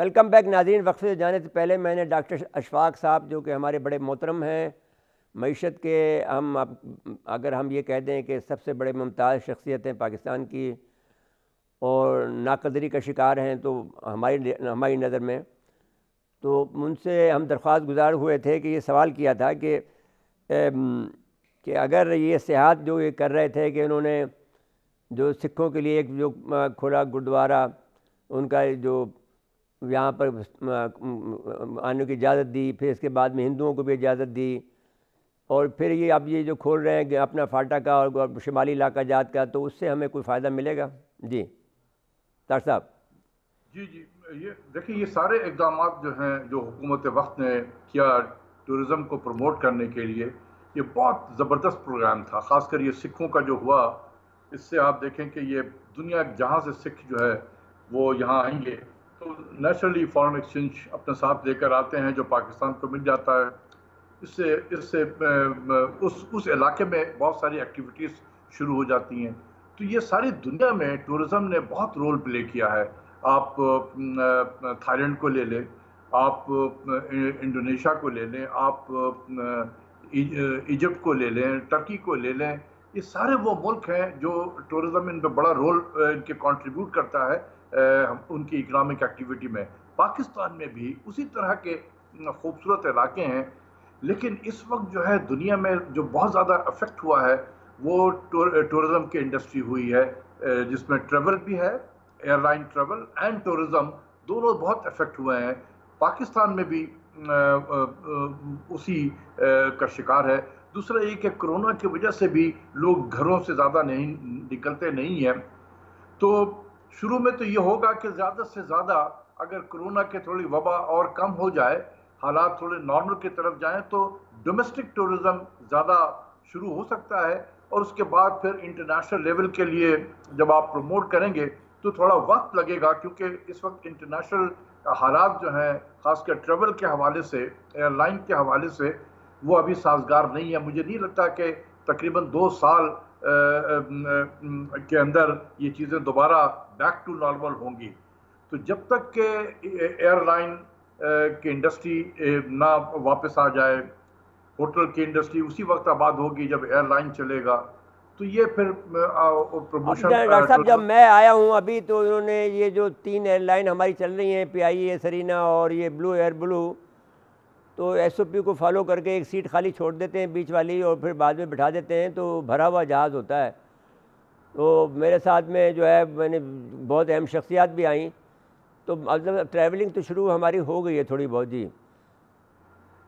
Welcome back ناظرین. وقفے سے جانے سے پہلے میں نے ڈاکٹر اشفاق صاحب جو کہ ہمارے بڑے محترم ہیں معیشت کے، اگر ہم یہ کہہ دیں کہ سب سے بڑے ممتاز شخصیت ہیں پاکستان کی اور ناقدری کا شکار ہیں تو ہماری نظر میں، تو ان سے ہم درخواست گزار ہوئے تھے کہ یہ سوال کیا تھا کہ اگر یہ سیاحت جو یہ کر رہے تھے کہ انہوں نے جو سکھوں کے لیے ایک جو کھلا گردوارہ ان کا جو یہاں پر آنے کی اجازت دی، پھر اس کے بعد میں ہندوؤں کو بھی اجازت دی، اور پھر یہ اب یہ جو کھول رہے ہیں کہ اپنا فاٹا کا اور شمالی علاقہ جات کا، تو اس سے ہمیں کوئی فائدہ ملے گا؟ جی ڈاکٹر صاحب. جی یہ دیکھیں، یہ سارے اقدامات جو ہیں جو حکومت وقت نے کیا ٹورزم کو پروموٹ کرنے کے لیے، یہ بہت زبردست پروگرام تھا. خاص کر یہ سکھوں کا جو ہوا، اس سے آپ دیکھیں کہ یہ دنیا جہاں سے سکھ جو ہے وہ یہاں آئیں گے تو نیچرلی فارن ایکسچینج اپنے ساتھ لے کر آتے ہیں جو پاکستان کو مل جاتا ہے. اس سے اس علاقے میں بہت ساری ایکٹیویٹیز شروع ہو جاتی ہیں. تو یہ ساری دنیا میں ٹورزم نے بہت رول پلے کیا ہے. آپ تھائی لینڈ کو لے لیں، آپ انڈونیشیا کو لے لیں، آپ ایجپٹ کو لے لیں، ٹرکی کو لے لیں. یہ سارے وہ ملک ہیں جو ٹورزم ان پہ بڑا رول ان کے کنٹریبیوٹ کرتا ہے ان کی اکنامک ایکٹیویٹی میں. پاکستان میں بھی اسی طرح کے خوبصورت علاقے ہیں، لیکن اس وقت جو ہے دنیا میں جو بہت زیادہ افیکٹ ہوا ہے وہ ٹورزم کی انڈسٹری ہوئی ہے، جس میں ٹریول بھی ہے، airline travel and tourism دونوں بہت افیکٹ ہوئے ہیں. پاکستان میں بھی اسی کا شکار ہے. دوسرا یہ کہ کرونا کی وجہ سے بھی لوگ گھروں سے زیادہ نکلتے نہیں ہیں. تو شروع میں تو یہ ہوگا کہ زیادہ سے زیادہ اگر کرونا کے تھوڑی وبا اور کم ہو جائے، حالات تھوڑے نارمل کی طرف جائیں، تو ڈومیسٹک ٹورزم زیادہ شروع ہو سکتا ہے. اور اس کے بعد پھر انٹرنیشنل لیول کے لیے جب آپ پروموٹ کریں گے تو تھوڑا وقت لگے گا، کیونکہ اس وقت انٹرنیشنل حالات جو ہیں خاص کر ٹریول کے حوالے سے، ایئر لائن کے حوالے سے، وہ ابھی سازگار نہیں ہے. مجھے نہیں لگتا کہ تقریباً 2 سال کے اندر یہ چیزیں دوبارہ بیک ٹو نارمل ہوں گی. تو جب تک کہ ایئر لائن کی انڈسٹری نہ واپس آ جائے، ہوٹل کی انڈسٹری اسی وقت آباد ہوگی جب ایئر لائن چلے گا. تو یہ پھر پروموشن. ڈاکٹر صاحب جب میں آیا ہوں ابھی تو انہوں نے یہ جو 3 ایئر لائن ہماری چل رہی ہیں، PIA، سرینا اور یہ بلو ایئر بلو، تو SOP کو فالو کر کے ایک سیٹ خالی چھوڑ دیتے ہیں بیچ والی اور پھر بعد میں بٹھا دیتے ہیں، تو بھرا ہوا جہاز ہوتا ہے. تو میرے ساتھ میں جو ہے میں نے بہت اہم شخصیات بھی آئیں، تو مطلب ٹریولنگ تو شروع ہماری ہو گئی ہے تھوڑی بہت. جی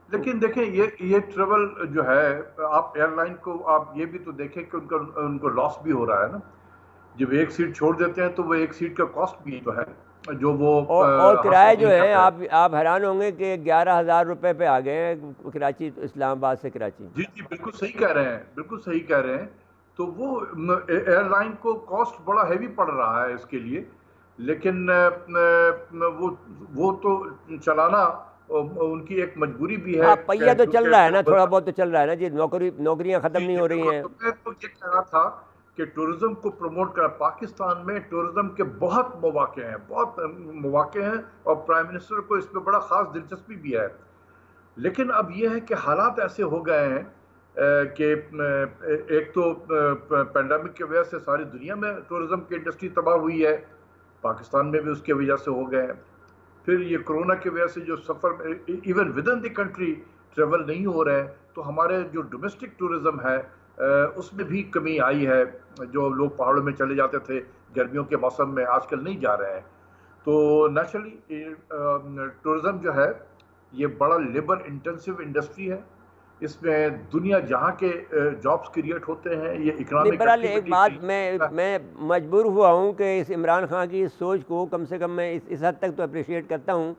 لیکن دیکھیں یہ ٹریول جو ہے، آپ ایئر لائن کو آپ یہ بھی تو دیکھیں کہ ان کو لاس بھی ہو رہا ہے نا. جب ایک سیٹ چھوڑ دیتے ہیں تو وہ ایک سیٹ کا کاسٹ بھی جو ہے جو وہ اور حاصل کرائے جو نہیں ہیں کرتا ہے. آپ حیران ہوں گے کہ 11,000 روپے پہ آ گئے ہیں کراچی اسلام آباد سے کراچی. جی بالکل صحیح کہہ رہے ہیں، بالکل صحیح کہہ رہے ہیں. تو وہ ایئر لائن کو کاسٹ بڑا ہیوی پڑ رہا ہے اس کے لیے، لیکن وہ تو چلانا ان کی ایک مجبوری بھی ہے ہاں پہیہ تو چل کیونکہ رہا ہے نا، پھر تھوڑا بہت تو چل رہا ہے نا. جی نوکریاں ختم نہیں جی ہو رہی بالکل. ہیں. تو میں تو یہ کہہ رہا تھا کہ ٹورزم کو پروموٹ کر پاکستان میں ٹورزم کے بہت مواقع ہیں اور پرائم منسٹر کو اس پہ بڑا خاص دلچسپی بھی ہے. لیکن اب یہ ہے کہ حالات ایسے ہو گئے ہیں کہ ایک تو پینڈیمک کی وجہ سے ساری دنیا میں ٹورزم کی انڈسٹری تباہ ہوئی ہے، پاکستان میں بھی اس کی وجہ سے ہو گئے ہیں. پھر یہ کرونا کی وجہ سے جو سفر even with in the country travel نہیں ہو رہے ہیں، تو ہمارے جو ڈومیسٹک ٹورزم ہے اس میں بھی کمی آئی ہے. جو لوگ پہاڑوں میں چلے جاتے تھے گرمیوں کے موسم میں، آج کل نہیں جا رہے ہیں. تو نیچرلی ٹورزم جو ہے یہ بڑا لیبر انٹینسو انڈسٹری ہے. اس میں دنیا جہاں کے جابز کریٹ ہوتے ہیں. یہ نہیں اکنامک برحال ایک ایکٹیویٹی بات میں مجبور ہوا ہوں کہ اس عمران خان کی سوچ کو کم سے کم میں اس حد تک تو اپریشیٹ کرتا ہوں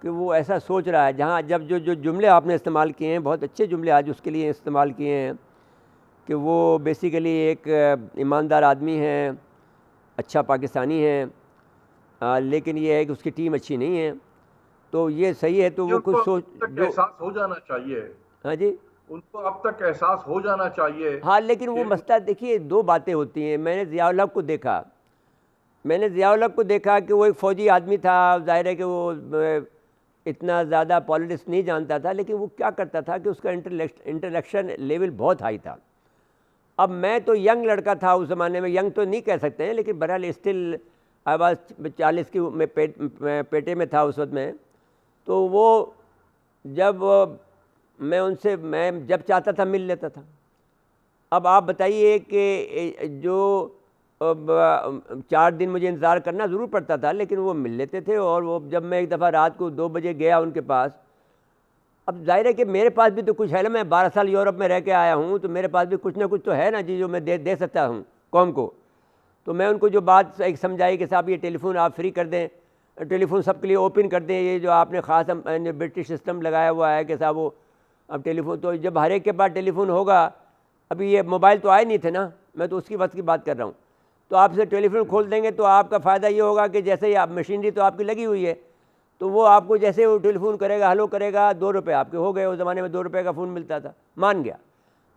کہ وہ ایسا سوچ رہا ہے. جہاں جب جو جملے آپ نے استعمال کیے ہیں، بہت اچھے جملے آج اس کے لیے استعمال کیے ہیں کہ وہ بیسیکلی ایک ایماندار آدمی ہیں، اچھا پاکستانی ہیں، لیکن یہ ہے کہ اس کی ٹیم اچھی نہیں ہے. تو یہ صحیح ہے. تو وہ ان کچھ کو سوچ اب تک جو. احساس ہو جانا چاہیے. ہاں جی. ان کو اب تک احساس ہو جانا چاہیے ہاں لیکن وہ کہ مسئلہ دیکھیے 2 باتیں ہوتی ہیں. میں نے ضیاء الحق کو دیکھا میں نے ضیاء الحق کو دیکھا کہ وہ ایک فوجی آدمی تھا، ظاہر ہے کہ وہ اتنا زیادہ پالیٹکس نہیں جانتا تھا، لیکن وہ کیا کرتا تھا کہ اس کا انٹلیکشن لیول بہت ہائی تھا. اب میں تو ینگ لڑکا تھا اس زمانے میں، ینگ تو نہیں کہہ سکتے ہیں، لیکن بہرحال اسٹل آواز 40 کی میں پیٹے میں تھا اس وقت میں. تو وہ جب میں ان سے میں جب چاہتا تھا مل لیتا تھا. اب آپ بتائیے کہ جو 4 دن مجھے انتظار کرنا ضرور پڑتا تھا، لیکن وہ مل لیتے تھے. اور وہ جب میں ایک دفعہ رات کو 2 بجے گیا ان کے پاس، اب ظاہر ہے کہ میرے پاس بھی تو کچھ ہے نا، میں 12 سال یورپ میں رہ کے آیا ہوں، تو میرے پاس بھی کچھ نہ کچھ تو ہے نا جی جو میں دے سکتا ہوں قوم کو. تو میں ان کو جو بات ایک سمجھائی کہ صاحب یہ ٹیلی فون آپ فری کر دیں، ٹیلی فون سب کے لیے اوپن کر دیں، یہ جو آپ نے خاص برٹش سسٹم لگایا ہوا ہے کہ صاحب وہ اب ٹیلی فون تو جب ہر ایک کے پاس ٹیلی فون ہوگا، ابھی یہ موبائل تو آئے نہیں تھے نا، میں تو اس کی وقت کی بات کر رہا ہوں. تو آپ سے ٹیلی فون کھول دیں گے تو آپ کا فائدہ یہ ہوگا کہ جیسے ہی آپ مشینری تو آپ کی لگی ہوئی ہے، تو وہ آپ کو جیسے وہ ٹیلی فون کرے گا، ہلو کرے گا، 2 روپے آپ کے ہو گئے. اس زمانے میں 2 روپے کا فون ملتا تھا، مان گیا.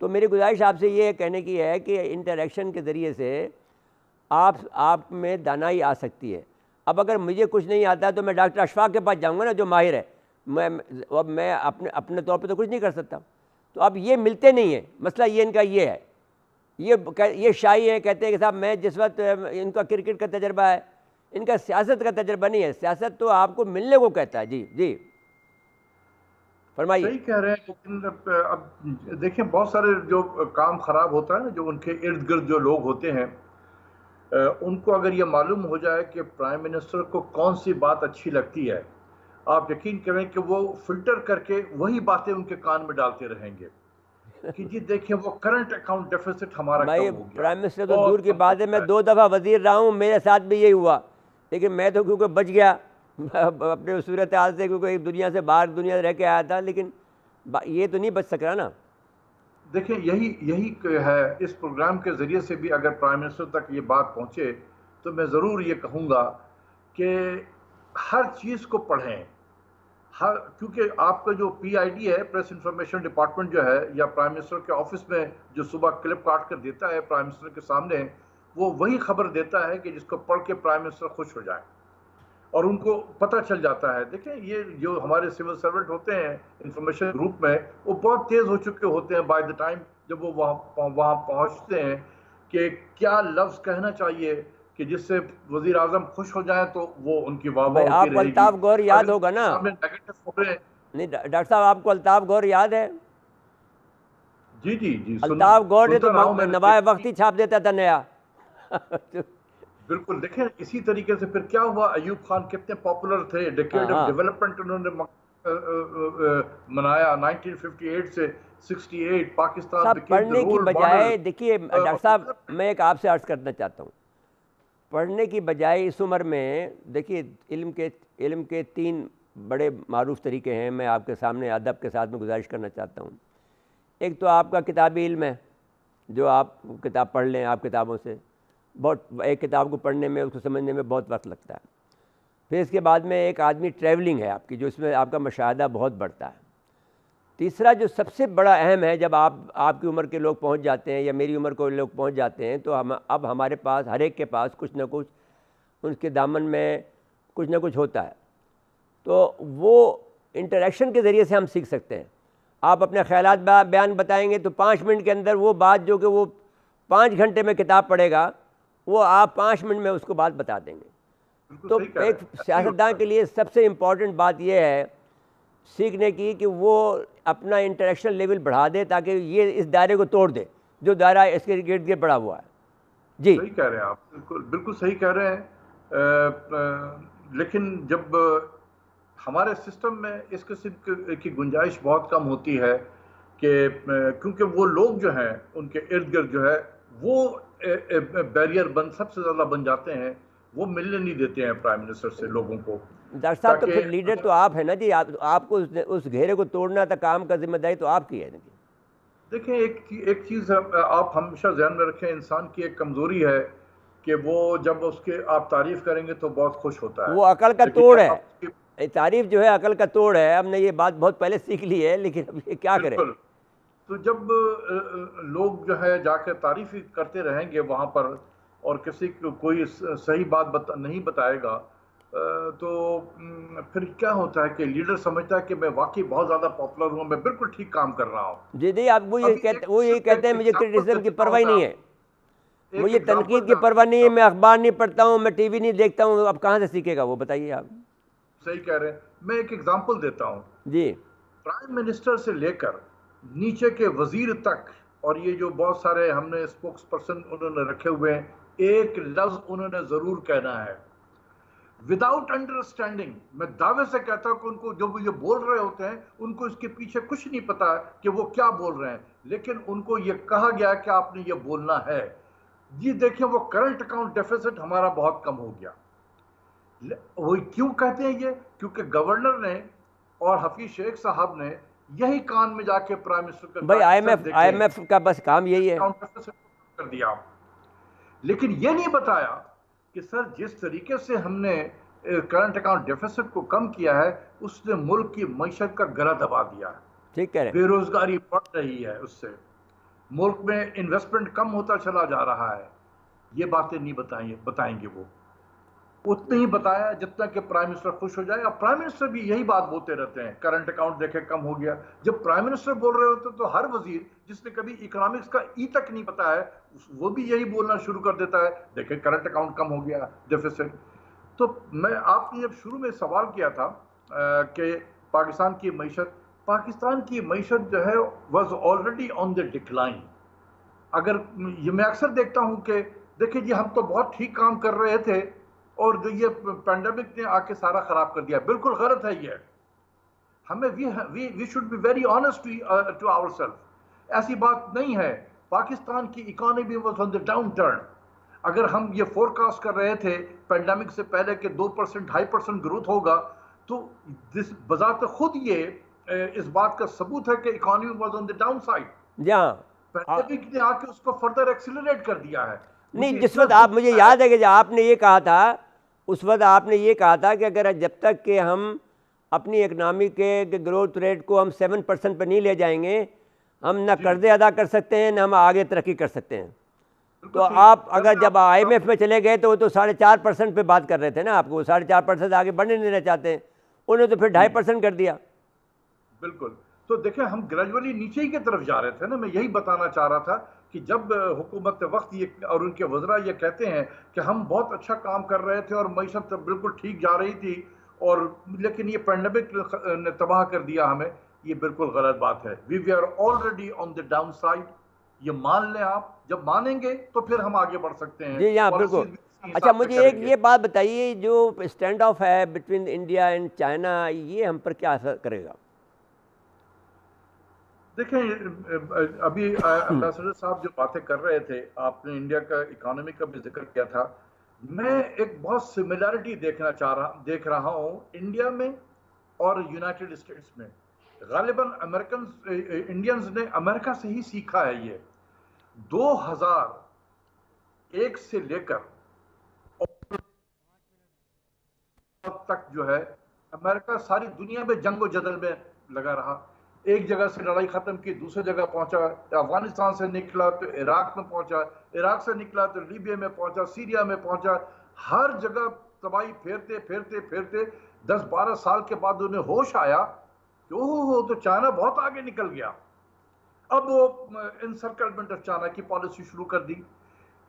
تو میری گزارش آپ سے یہ کہنے کی ہے کہ انٹریکشن کے ذریعے سے آپ میں دانائی آ سکتی ہے. اب اگر مجھے کچھ نہیں آتا تو میں ڈاکٹر اشفاق کے پاس جاؤں گا نا جو ماہر ہے. میں اپنے طور پہ تو کچھ نہیں کر سکتا. تو اب یہ ملتے نہیں ہیں، مسئلہ یہ ان کا یہ ہے. یہ شائی ہے، کہتے ہیں کہ صاحب میں جس وقت ان کا کرکٹ کا تجربہ ہے، ان کا سیاست کا تجربہ نہیں ہے. سیاست تو آپ کو ملنے کو کہتا ہے. جی جی فرمائیے. صحیح کہہ رہے ہیں، لیکن اب دیکھیں بہت سارے جو کام خراب ہوتا ہے نا، جو ان کے ارد گرد جو لوگ ہوتے ہیں، ان کو اگر یہ معلوم ہو جائے کہ پرائم منسٹر کو کون سی بات اچھی لگتی ہے، آپ یقین کریں کہ وہ فلٹر کر کے وہی باتیں ان کے کان میں ڈالتے رہیں گے کہ جی دیکھیں وہ کرنٹ اکاؤنٹ ڈیفیسٹ ہمارا بھائی کم ہو گیا، پرائم منسٹر تو دور بہت کی کم بات ہو ہے، میں گیا 2 دفعہ وزیر رہا ہوں، میرے ساتھ بھی یہی ہوا. لیکن میں تو کیونکہ بچ گیا اپنے صورت حال سے، کیونکہ ایک دنیا سے باہر دنیا سے رہ کے آیا تھا. لیکن یہ تو نہیں بچ سک رہا نا. دیکھیں یہی ہے، اس پروگرام کے ذریعے سے بھی اگر پرائم منسٹر تک یہ بات پہنچے تو میں ضرور یہ کہوں گا کہ ہر چیز کو پڑھیں. کیونکہ آپ کا جو پی آئی ڈی ہے، پریس انفارمیشن ڈپارٹمنٹ جو ہے، یا پرائم منسٹر کے آفس میں جو صبح کلپ کاٹ کر دیتا ہے پرائم منسٹر کے سامنے، وہ وہی خبر دیتا ہے کہ جس کو پڑھ کے پرائم منسٹر خوش ہو جائے اور ان کو پتہ چل جاتا ہے. دیکھیں یہ جو ہمارے سول سرونٹ ہوتے ہیں انفارمیشن گروپ میں، وہ بہت تیز ہو چکے ہوتے ہیں بائی دا ٹائم جب وہ وہاں پہنچتے ہیں کہ کیا لفظ کہنا چاہیے کہ جس سے وزیر اعظم خوش ہو جائیں تو وہ ان کی واہ واہ بھائی ہوتی آپ کو رہے گی. الطاف گور یاد اگر ہوگا ان کے نا؟ سامنے نیگیٹو خبریں. نہیں ڈاکٹر صاحب آپ کو الطاف گور یاد ہے؟ جی جی جی الطاف گور نے تو سنتا رہا ہوں میں نے. نوائے وقت ہی چھاپ دیتا تھا نیا. بالکل، دیکھیں اسی طریقے سے پھر کیا ہوا، ایوب خان کتنے پاپولر تھے، ڈیکیڈ آف ہاں ڈیولپمنٹ انہوں نے منایا 1958 سے 68. پاکستان صاحب became the پڑھنے کی role model بجائے، دیکھیے ڈاکٹر of صاحب development. میں ایک آپ سے عرض کرنا چاہتا ہوں، پڑھنے کی بجائے اس عمر میں دیکھیے علم کے 3 بڑے معروف طریقے ہیں. میں آپ کے سامنے ادب کے ساتھ میں گزارش کرنا چاہتا ہوں. ایک تو آپ کا کتابی علم ہے، جو آپ کتاب پڑھ لیں آپ کتابوں سے، ایک کتاب کو پڑھنے میں، اس کو سمجھنے میں بہت وقت لگتا ہے. پھر اس کے بعد میں ایک آدمی ٹریولنگ ہے آپ کی، جو اس میں آپ کا مشاہدہ بہت بڑھتا ہے. تیسرا جو سب سے بڑا اہم ہے، جب آپ کی عمر کے لوگ پہنچ جاتے ہیں یا میری عمر کے لوگ پہنچ جاتے ہیں، تو اب ہمارے پاس ہر ایک کے پاس کچھ نہ کچھ ان کے دامن میں کچھ نہ کچھ ہوتا ہے. تو وہ انٹریکشن کے ذریعے سے ہم سیکھ سکتے ہیں. آپ اپنے خیالات بیان بتائیں گے تو 5 منٹ کے اندر وہ بات جو کہ وہ 5 گھنٹے میں کتاب پڑھے گا، وہ آپ 5 منٹ میں اس کو بات بتا دیں گے. تو ایک سیاستدان کے لیے سب سے امپورٹنٹ بات یہ ہے سیکھنے کی کہ وہ اپنا انٹریکشن لیول بڑھا دے، تاکہ یہ اس دائرے کو توڑ دے جو دائرہ اس کے گرد گرد بڑھا ہوا ہے. جی صحیح کہہ رہے ہیں آپ، بالکل صحیح کہہ رہے ہیں. لیکن جب ہمارے سسٹم میں اس قسم کی گنجائش بہت کم ہوتی ہے کہ کیونکہ وہ لوگ جو ہیں ان کے ارد گرد جو ہے وہ بیریئر سب سے زیادہ بن جاتے ہیں، وہ ملنے نہیں دیتے ہیں پرائم منسٹر سے لوگوں کو. ڈاکٹر صاحب تو پھر لیڈر تو آپ ہیں نا جی، آپ کو اس گھیرے کو توڑنا تھا، کام کا ذمہ داری تو آپ کی ہے نا جی. دیکھیں ایک چیز آپ ہمیشہ ذہن میں رکھیں، انسان کی ایک کمزوری ہے کہ وہ جب اس کے آپ تعریف کریں گے تو بہت خوش ہوتا ہے، وہ عقل کا لیکن توڑ جب ہے. آپ تعریف جو ہے عقل کا توڑ ہے. ہم نے یہ بات بہت پہلے سیکھ لی ہے، لیکن اب یہ کیا کریں. بالکل، تو جب لوگ جو ہے جا کے تعریف کرتے رہیں گے وہاں پر، اور کسی کو کوئی صحیح بات نہیں بتائے گا تو پھر کیا ہوتا ہے کہ لیڈر سمجھتا ہے کہ میں واقعی بہت زیادہ پاپولر ہوں, میں بالکل ٹھیک کام کر رہا ہوں. جی جی, آپ وہ یہی کہتے ہیں مجھے کرٹیسزم کی پرواہ نہیں ہے, مجھے تنقید کی پرواہ نہیں ہے, میں اخبار نہیں پڑھتا ہوں, میں ٹی وی نہیں دیکھتا ہوں, اب کہاں سے سیکھے گا وہ, بتائیے آپ. صحیح کہہ رہے ہیں. میں ایک ایگزامپل دیتا ہوں. جی. پرائم منسٹر سے لے کر نیچے کے وزیر تک, اور یہ جو بہت سارے ہم نے اسپوکس پرسن انہوں نے رکھے ہوئے ہیں, ایک لفظ انہوں نے ضرور کہنا ہے وداؤٹ انڈرسٹینڈنگ. میں دعوے سے کہتا ہوں کہ ان کو جو یہ بول رہے ہوتے ہیں ان کو اس کے پیچھے کچھ نہیں پتا کہ وہ کیا بول رہے ہیں, لیکن ان کو یہ کہا گیا کہ آپ نے یہ بولنا ہے. جی دیکھیں, وہ کرنٹ اکاؤنٹ ڈیفیسٹ ہمارا بہت کم ہو گیا. وہ کیوں کہتے ہیں یہ؟ کیونکہ گورنر نے اور حفیظ شیخ صاحب نے یہی کان میں جا کے پرائم منسٹر کا بھائی آئی ایم ایف کا بس کام یہی ہے کر دیا, لیکن یہ نہیں بتایا کہ سر جس طریقے سے ہم نے کرنٹ اکاؤنٹ ڈیفیسٹ کو کم کیا ہے اس نے ملک کی معیشت کا گلا دبا دیا ہے. ٹھیک کہہ رہے ہیں. بے روزگاری بڑھ رہی ہے, اس سے ملک میں انویسٹمنٹ کم ہوتا چلا جا رہا ہے. یہ باتیں نہیں بتائیں گے وہ, اتنا ہی بتایا جتنا کہ پرائم منسٹر خوش ہو جائے. اب پرائم منسٹر بھی یہی بات بولتے رہتے ہیں, کرنٹ اکاؤنٹ دیکھے کم ہو گیا. جب پرائم منسٹر بول رہے ہوتے تو ہر وزیر جس نے کبھی اکنامکس کا ای تک نہیں پتا ہے وہ بھی یہی بولنا شروع کر دیتا ہے, دیکھیں کرنٹ اکاؤنٹ کم ہو گیا, ڈیفیسٹ. تو آپ نے جب شروع میں سوال کیا تھا کہ پاکستان کی معیشت جو ہے was already on the decline. اگر یہ میں اکثر دیکھتا ہوں کہ دیکھیں جی ہم تو بہت ٹھیک کام کر رہے تھے اور جو یہ پینڈیمک نے آ کے سارا خراب کر دیا. بالکل غلط ہے یہ. ہمیں we should be very honest to our self. ایسی بات نہیں ہے. پاکستان کی economy was on the downturn. اگر ہم یہ فور کاسٹ کر رہے تھے پینڈیمک سے پہلے کہ 2% 2.5% گروتھ ہوگا, تو بذات خود یہ اس بات کا ثبوت ہے کہ economy was on the down side. جہاں پینڈیمک نے آ کے اس کو فردر ایکسیلریٹ کر دیا ہے. نہیں, جس وقت آپ, مجھے یاد ہے کہ جب آپ نے یہ کہا تھا اس وقت آپ نے یہ کہا تھا کہ اگر جب تک کہ ہم اپنی اکنامی کے گروتھ ریٹ کو ہم 7% پہ نہیں لے جائیں گے, ہم نہ قرضے ادا کر سکتے ہیں نہ ہم آگے ترقی کر سکتے ہیں. تو آپ اگر جب آئی ایم ایف میں چلے گئے تو وہ تو 4.5% پہ بات کر رہے تھے نا, آپ کو 4.5% آگے بڑھنے نہیں دینا چاہتے ہیں, انہوں نے تو پھر 2.5% کر دیا. بالکل. تو دیکھیں ہم گریجولی نیچے ہی کی طرف جا رہے تھے نا. میں یہی بتانا چاہ رہا تھا کہ جب حکومت وقت یہ اور ان کے وزراء یہ کہتے ہیں کہ ہم بہت اچھا کام کر رہے تھے اور معیشت بالکل ٹھیک جا رہی تھی, اور لیکن یہ پینڈیمک نے تباہ کر دیا ہمیں, یہ بالکل غلط بات ہے. We are already on the downside. یہ مان لیں آپ, جب مانیں گے تو پھر ہم آگے بڑھ سکتے ہیں. جی ہاں بالکل. اچھا مجھے ایک یہ بات بتائیے, جو اسٹینڈ آف ہے بٹوین انڈیا اینڈ چائنا, یہ ہم پر کیا اثر کرے گا؟ دیکھیں ابھی ایمبیسڈر صاحب جو باتیں کر رہے تھے, آپ نے انڈیا کا اکانومی کا بھی ذکر کیا تھا. میں ایک بہت سملیرٹی دیکھ رہا ہوں انڈیا میں اور یونائٹڈ اسٹیٹس میں. غالباً انڈینز نے امریکہ سے ہی سیکھا ہے. یہ 2001 سے لے کر تک جو ہے امریکہ ساری دنیا میں جنگ و جدل میں لگا رہا. ایک جگہ سے لڑائی ختم کی, دوسری جگہ پہنچا, افغانستان سے نکلا تو عراق میں پہنچا, عراق سے نکلا تو لیبیا میں پہنچا, سیریا میں پہنچا. ہر جگہ تباہی پھیرتے پھیرتے پھیرتے 10-12 سال کے بعد انہیں ہوش آیا کہ اوہ تو چائنا بہت آگے نکل گیا. اب وہ انسرکلمنٹ آف چائنا کی پالیسی شروع کر دی.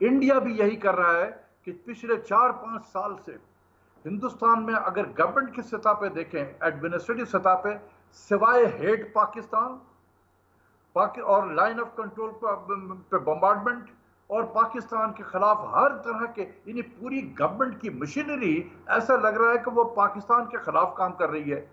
انڈیا بھی یہی کر رہا ہے کہ پچھلے 4-5 سال سے ہندوستان میں اگر گورنمنٹ کی سطح پہ دیکھیں, ایڈمنسٹریٹو سطح پہ, سوائے ہیٹ پاکستان اور لائن آف کنٹرول پہ بمبارڈمنٹ اور پاکستان کے خلاف ہر طرح کے, یعنی پوری گورنمنٹ کی مشینری ایسا لگ رہا ہے کہ وہ پاکستان کے خلاف کام کر رہی ہے.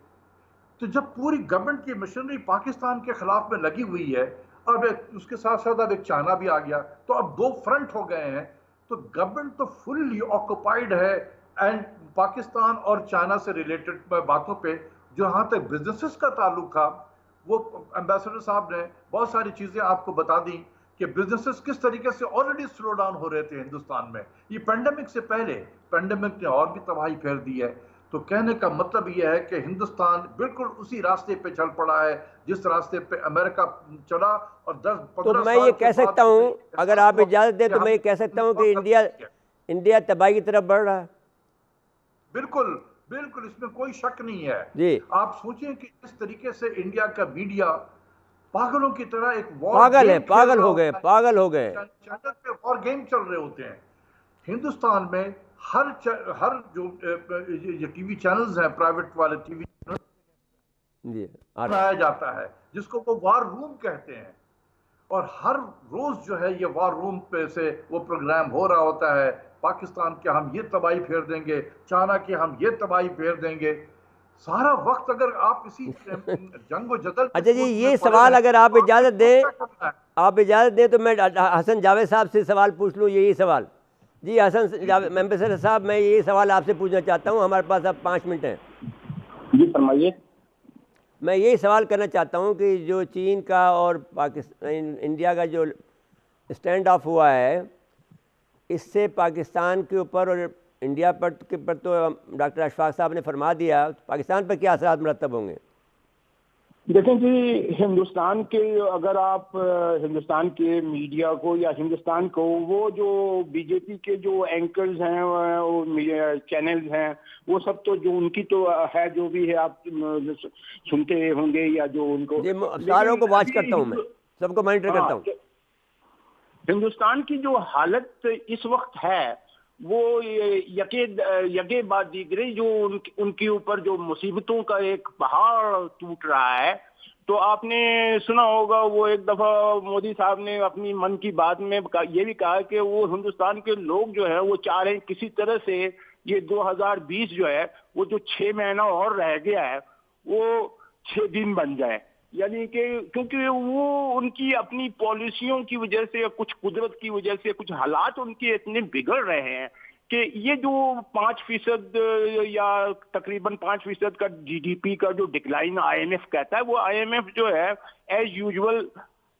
تو جب پوری گورنمنٹ کی مشینری پاکستان کے خلاف میں لگی ہوئی ہے, اور اس کے ساتھ ساتھ اب ایک چائنا بھی آ گیا, تو اب 2 فرنٹ ہو گئے ہیں. تو گورنمنٹ تو فلی آکوپائڈ ہے اینڈ پاکستان اور چائنا سے ریلیٹڈ باتوں پہ. جہاں تک بزنسز کا تعلق تھا, وہ ایمبیسڈر صاحب نے بہت ساری چیزیں آپ کو بتا دیں کہ بزنسز کس طریقے سے آلریڈی سلو ڈاؤن ہو رہے تھے ہندوستان میں. یہ پینڈیمک سے پہلے, پینڈیمک نے اور بھی تباہی پھیر دی ہے. تو کہنے کا مطلب یہ ہے کہ ہندوستان بالکل اسی راستے پہ چل پڑا ہے جس راستے پہ امریکہ چلا، اور 10-15 تو میں سال یہ کے کہہ بعد سکتا مجھے ہوں، اگر احساس آپ ہوا اجازت دیں کہ تو ہم میں یہ نے کہہ سکتا ہوں کہ غلط کیا۔ انڈیا تباہی کی طرف بڑھ رہا ہے۔ بالکل بالکل، اس میں کوئی شک نہیں ہے۔ جی، آپ سوچیں کہ اس طریقے سے انڈیا کا میڈیا پاگلوں کی طرح ایک وار پاگل ہے، گیم کھیل پاگل رہا ہو گئے، ہوتا ہے، پاگل ہو گئے۔ چینل پہ وار گیم چل رہے ہوتے ہیں۔ ہندوستان میں ہر جو یہ ٹی وی چینلز ہیں، پرائیویٹ والے ٹی وی جی، بنایا جاتا ہے جس کو وہ وار روم کہتے ہیں، اور ہر روز جو ہے یہ وار روم پہ سے وہ پروگرام ہو رہا ہوتا ہے، پاکستان کے ہم یہ تباہی پھیر دیں گے، چائنا کے ہم یہ تباہی پھیر دیں گے۔ سارا وقت اگر آپ اسی جنگ و جدل کے اچھا جی، سوچ میں یہ پڑے سوال رہیں اگر آپ تو آپ نے اجازت کب دیں، کیا کرنا ہے؟ تو میں حسن جاوید صاحب سے سوال پوچھ لوں، یہی سوال۔ جی حسن جاوید ممبر صاحب، میں یہی سوال آپ سے پوچھنا چاہتا ہوں، ہمارے پاس اب 5 منٹ ہیں۔ جی فرمائیے۔ میں یہی سوال کرنا چاہتا ہوں کہ جو چین کا اور پاکستان انڈیا کا جو اسٹینڈ آف ہوا ہے، اس سے پاکستان کے اوپر اور انڈیا پر تو ڈاکٹر اشفاق صاحب نے فرما دیا، پاکستان پر کیا اثرات مرتب ہوں گے؟ دیکھیں جی، ہندوستان کے اگر آپ ہندوستان کے میڈیا کو یا ہندوستان کو، وہ جو بی جے پی کے جو اینکرز ہیں، چینلز ہیں، وہ سب تو جو ان کی تو ہے، جو بھی ہے آپ سنتے ہوں گے یا جو ان کو، جی، ساروں لیکن کو واچ کرتا ہوں، ابھی میں سب کو مانیٹر ہاں کرتا ہوں۔ ہندوستان کی جو حالت اس وقت ہے وہ یکے بعد دیگرے جو ان کے اوپر جو مصیبتوں کا ایک پہاڑ ٹوٹ رہا ہے۔ تو آپ نے سنا ہوگا، وہ ایک دفعہ مودی صاحب نے اپنی من کی بات میں یہ بھی کہا کہ وہ ہندوستان کے لوگ جو ہیں وہ چاہ رہے ہیں کسی طرح سے یہ 2020 جو ہے وہ جو 6 مہینہ اور رہ گیا ہے وہ 6 دن بن جائے، یعنی کہ کیونکہ وہ ان کی اپنی پالیسیوں کی وجہ سے، کچھ قدرت کی وجہ سے، کچھ حالات ان کے اتنے بگڑ رہے ہیں کہ یہ جو 5% یا تقریباً 5% کا جی ڈی پی کا جو ڈکلائن آئی ایم ایف کہتا ہے، وہ آئی ایم ایف جو ہے ایز یوزول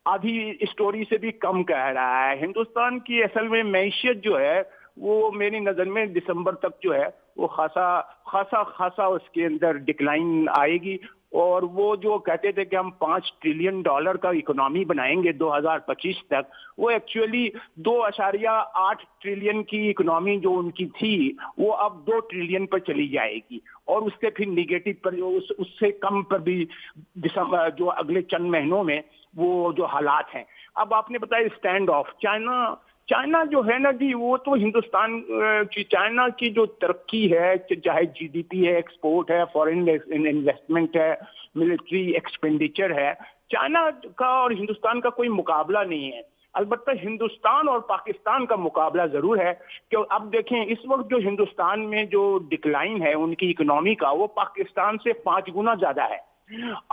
آدھی اسٹوری سے بھی کم کہہ رہا ہے۔ ہندوستان کی اصل میں معیشت جو ہے وہ میری نظر میں دسمبر تک جو ہے وہ خاصا اس کے اندر ڈکلائن آئے گی، اور وہ جو کہتے تھے کہ ہم $5 ٹریلین کا اکنامی بنائیں گے 2025 تک، وہ ایکچولی 2.8 ٹریلین کی اکنامی جو ان کی تھی وہ اب 2 ٹریلین پر چلی جائے گی، اور اس سے پھر نیگیٹو پر، اس سے کم پر بھی دسمبر جو اگلے چند مہینوں میں وہ جو حالات ہیں۔ اب آپ نے بتایا اسٹینڈ آف چائنا جو ہے نا جی، وہ تو ہندوستان کی، چائنا کی جو ترقی ہے، چاہے جی ڈی پی ہے، ایکسپورٹ ہے، فورن انویسٹمنٹ ہے، ملٹری ایکسپینڈیچر ہے، چائنا کا اور ہندوستان کا کوئی مقابلہ نہیں ہے۔ البتہ ہندوستان اور پاکستان کا مقابلہ ضرور ہے، کہ اب دیکھیں اس وقت جو ہندوستان میں جو ڈکلائن ہے ان کی اکنامی کا، وہ پاکستان سے 5 گنا زیادہ ہے۔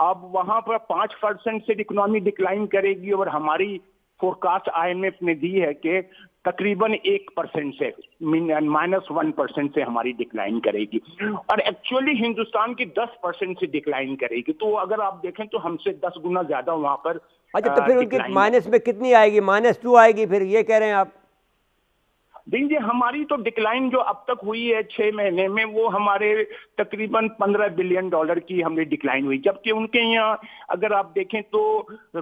اب وہاں پر 5% سے اکنامی ڈکلائن کرے گی، اور ہماری فورکاسٹ آئی ایم ایف نے دی ہے کہ تقریباً 1% سے -1% سے ہماری ڈکلائن کرے گی، اور ایکچولی ہندوستان کی 10% سے ڈکلائن کرے گی۔ تو اگر آپ دیکھیں تو ہم سے 10 گنا زیادہ وہاں پر اچھا، تو پھر ان کی ڈکلائن مائنس میں کتنی آئے گی؟ -2 آئے گی، پھر یہ کہہ رہے ہیں آپ؟ دیکھیے ہماری تو ڈکلائن جو اب تک ہوئی ہے 6 مہینے میں، وہ ہمارے تقریباً $15 بلین کی ہم نے ڈکلائن ہوئی، جبکہ ان کے یہاں اگر آپ دیکھیں تو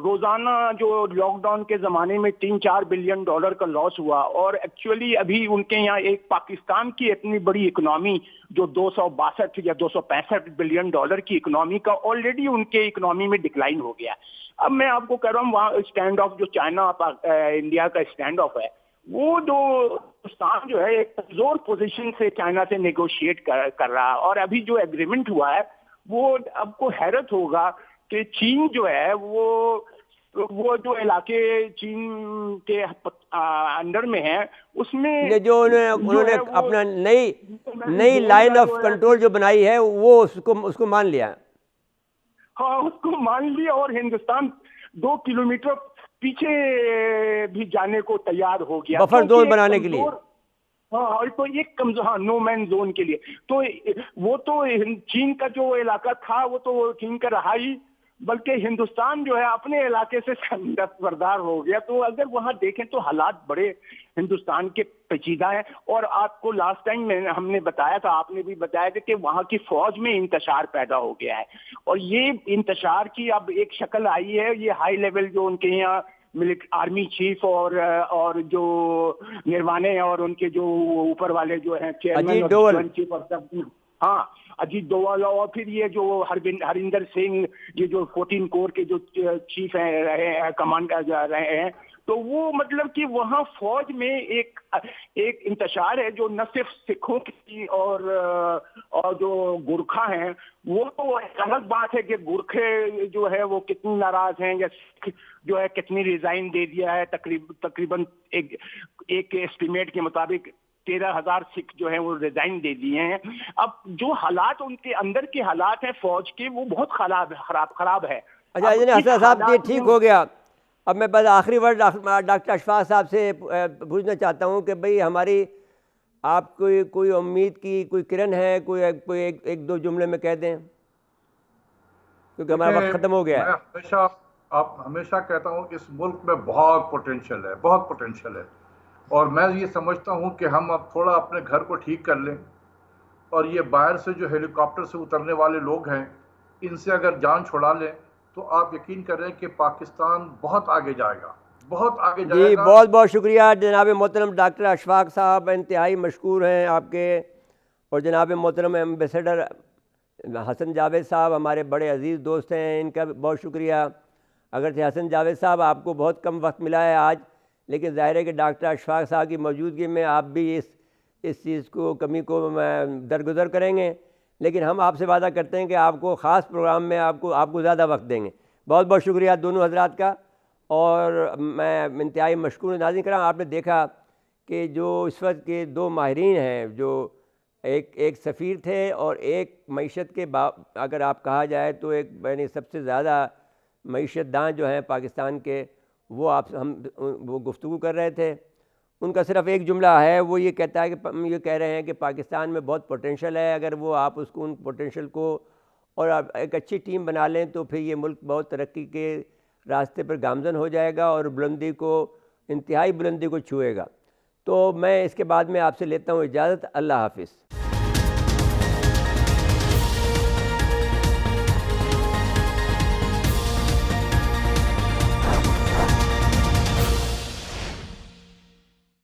روزانہ جو لاک ڈاؤن کے زمانے میں $3-4 بلین کا لاس ہوا، اور ایکچولی ابھی ان کے یہاں ایک پاکستان کی اتنی بڑی اکنامی جو 262 یا 265 بلین کی اکنامی کا آلریڈی ان کے اکنامی میں ڈکلائن ہو گیا۔ اب میں آپ کو کہہ رہا ہوں وہاں اسٹینڈ آف جو چائنا انڈیا کا اسٹینڈ آف ہے، وہ جو ہندوستان جو ہے ایک کمزور پوزیشن سے چائنا سے نیگوشیٹ کر رہا، اور ابھی جو ایگریمنٹ ہوا ہے وہ آپ کو حیرت ہوگا کہ چین جو ہے وہ جو علاقے چین کے انڈر میں ہیں اس میں جو انہوں نے اپنا نئی لائن آف کنٹرول جو بنائی ہے وہ اس کو مان لیا۔ ہاں، اس کو مان لیا، اور ہندوستان 2 کلومیٹر پیچھے بھی جانے کو تیار ہو گیا، بفر زون بنانے کے لیے۔ ہاں، اور تو ایک کمزور نو مین زون کے لیے، تو وہ تو چین کا جو علاقہ تھا وہ تو چین کا رہا ہی، بلکہ ہندوستان جو ہے اپنے علاقے سے دستبردار ہو گیا. تو اگر وہاں دیکھیں تو حالات بڑے ہندوستان کے پیچیدہ ہیں. اور آپ کو لاسٹ ٹائم ہم نے بتایا تھا, آپ نے بھی بتایا تھا کہ وہاں کی فوج میں انتشار پیدا ہو گیا ہے, اور یہ انتشار کی اب ایک شکل آئی ہے. یہ ہائی لیول جو ان کے یہاں آرمی چیف اور جو نروانے اور ان کے جو اوپر والے جو ہیں چیئرمین اور جوائنٹ چیف اور سب, ہاں اجیت ڈووال, اور پھر یہ جو ہریندر سنگھ, یہ جو 14 کور کے جو چیف ہیں رہے ہیں, کمانڈر رہے ہیں, تو وہ مطلب کہ وہاں فوج میں ایک انتشار ہے جو نہ صرف سکھوں کی اور جو گورکھا ہیں, وہ تو ایک الگ بات ہے کہ گورکھے جو ہے وہ کتنی ناراض ہیں, یا سکھ جو ہے کتنی ریزائن دے دیا ہے. تقریباً ایک اسٹیمیٹ کے مطابق 13,000 سکھ جو ہیں وہ ریزائن دے دیے ہیں. اب جو حالات ان کے اندر کے حالات ہیں فوج کے, وہ بہت خراب ہے. اچھا حسن صاحب, یہ ٹھیک ہو گیا. اب میں بس آخری ورڈ ڈاکٹر اشفاق صاحب سے پوچھنا چاہتا ہوں کہ بھئی ہماری آپ کوئی امید کی کوئی کرن ہے, کوئی ایک دو جملے میں کہہ دیں, کیونکہ ہمارا وقت ختم ہو گیا ہے. میں ہمیشہ کہتا ہوں اس ملک میں بہت پوٹینشیل ہے, بہت پوٹینشیل ہے, اور میں یہ سمجھتا ہوں کہ ہم اب تھوڑا اپنے گھر کو ٹھیک کر لیں, اور یہ باہر سے جو ہیلی کاپٹر سے اترنے والے لوگ ہیں ان سے اگر جان چھڑا لیں تو آپ یقین کریں کہ پاکستان بہت آگے جائے گا, بہت آگے جائے گا. جی بہت بہت شکریہ جناب محترم ڈاکٹر اشفاق صاحب, انتہائی مشکور ہیں آپ کے. اور جناب محترم ایمبیسڈر حسن جاوید صاحب ہمارے بڑے عزیز دوست ہیں, ان کا بہت شکریہ. اگرچہ حسن جاوید صاحب آپ کو بہت کم وقت ملا ہے آج, لیکن ظاہر ہے کہ ڈاکٹر اشفاق صاحب کی موجودگی میں آپ بھی اس چیز کو کمی کو درگزر کریں گے. لیکن ہم آپ سے وعدہ کرتے ہیں کہ آپ کو خاص پروگرام میں آپ کو زیادہ وقت دیں گے. بہت بہت شکریہ دونوں حضرات کا, اور میں انتہائی مشکور ناظرین کرام. آپ نے دیکھا کہ جو اس وقت کے دو ماہرین ہیں, جو ایک سفیر تھے اور ایک معیشت کے اگر آپ کہا جائے تو ایک یعنی سب سے زیادہ معیشت داں جو ہیں پاکستان کے, وہ گفتگو کر رہے تھے. ان کا صرف ایک جملہ ہے, وہ یہ کہتا ہے کہ یہ کہہ رہے ہیں کہ پاکستان میں بہت پوٹینشیل ہے, اگر وہ آپ اس کو ان پوٹینشیل کو اور آپ ایک اچھی ٹیم بنا لیں تو پھر یہ ملک بہت ترقی کے راستے پر گامزن ہو جائے گا اور بلندی کو, انتہائی بلندی کو چھوئے گا. تو میں اس کے بعد میں آپ سے لیتا ہوں اجازت. اللہ حافظ.